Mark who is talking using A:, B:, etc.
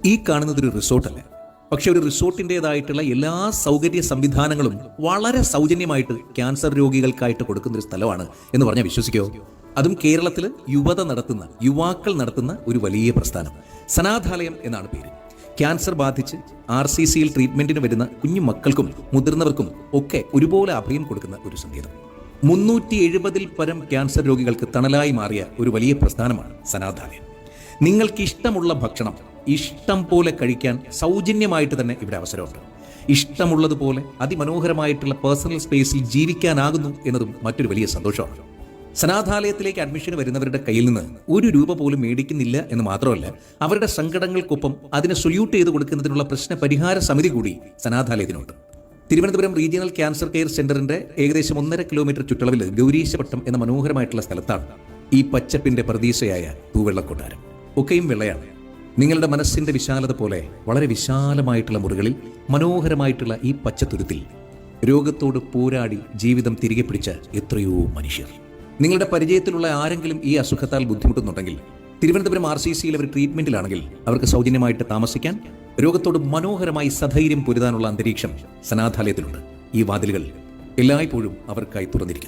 A: ഈ കാണുന്നതൊരു റിസോർട്ടല്ല, പക്ഷെ ഒരു റിസോർട്ടിൻ്റെതായിട്ടുള്ള എല്ലാ സൗകര്യ സംവിധാനങ്ങളും വളരെ സൗജന്യമായിട്ട് ക്യാൻസർ രോഗികൾക്കായിട്ട് കൊടുക്കുന്ന ഒരു സ്ഥലമാണ് എന്ന് പറഞ്ഞാൽ വിശ്വസിക്കോ? അതും കേരളത്തിൽ യുവാക്കൾ നടത്തുന്ന ഒരു വലിയ പ്രസ്ഥാനം. സനാഥാലയം എന്നാണ് പേര്. ക്യാൻസർ ബാധിച്ച് RCCയിൽ ട്രീറ്റ്മെന്റിന് വരുന്ന കുഞ്ഞു മക്കൾക്കും മുതിർന്നവർക്കും ഒക്കെ ഒരുപോലെ അഭയം കൊടുക്കുന്ന ഒരു സംഗീതം. 370-ൽ പരം ക്യാൻസർ രോഗികൾക്ക് തണലായി മാറിയ ഒരു വലിയ പ്രസ്ഥാനമാണ് സനാഥാലയം. നിങ്ങൾക്ക് ഇഷ്ടമുള്ള ഭക്ഷണം ഇഷ്ടം പോലെ കഴിക്കാൻ സൗജന്യമായിട്ട് തന്നെ ഇവിടെ അവസരമുണ്ട്. ഇഷ്ടമുള്ളതുപോലെ അതിമനോഹരമായിട്ടുള്ള പേഴ്സണൽ സ്പേസിൽ ജീവിക്കാനാകുന്നു എന്നതും മറ്റൊരു വലിയ സന്തോഷമാണ്. സനാഥാലയത്തിലേക്ക് അഡ്മിഷന് വരുന്നവരുടെ കയ്യിൽ നിന്ന് ഒരു രൂപ പോലും മേടിക്കുന്നില്ല എന്ന് മാത്രമല്ല, അവരുടെ സങ്കടങ്ങൾക്കൊപ്പം അതിനെ സൊല്യൂട്ട് ചെയ്ത് കൊടുക്കുന്നതിനുള്ള പ്രശ്ന പരിഹാര സമിതി കൂടി സനാഥാലയത്തിനുണ്ട്. തിരുവനന്തപുരം റീജിയണൽ ക്യാൻസർ കെയർ സെന്ററിന്റെ ഏകദേശം 1.5 കിലോമീറ്റർ ചുറ്റളവിൽ ഗൗരീശപട്ടം എന്ന മനോഹരമായിട്ടുള്ള സ്ഥലത്താണ് ഈ പച്ചപ്പിന്റെ പ്രതീക്ഷയായ തൂവെള്ളക്കൊട്ടാരം. ഒക്കെയും വെള്ളയാണ്. നിങ്ങളുടെ മനസ്സിന്റെ വിശാലത പോലെ വളരെ വിശാലമായിട്ടുള്ള മുറികളിൽ മനോഹരമായിട്ടുള്ള ഈ പച്ചത്തുരുത്തിൽ രോഗത്തോട് പോരാടി ജീവിതം തിരികെ പിടിച്ച എത്രയോ മനുഷ്യർ. നിങ്ങളുടെ പരിചയത്തിലുള്ള ആരെങ്കിലും ഈ അസുഖത്താൽ ബുദ്ധിമുട്ടുന്നുണ്ടെങ്കിൽ തിരുവനന്തപുരം RCCയിൽ അവർ ട്രീറ്റ്മെന്റിലാണെങ്കിൽ അവർക്ക് സൗജന്യമായിട്ട് താമസിക്കാൻ, രോഗത്തോട് മനോഹരമായി സധൈര്യം പൊരുതാനുള്ള അന്തരീക്ഷം സനാഥാലയത്തിലുണ്ട്. ഈ വാതിലുകൾ എല്ലായ്പ്പോഴും അവർക്കായി തുറന്നിരിക്കുന്നു.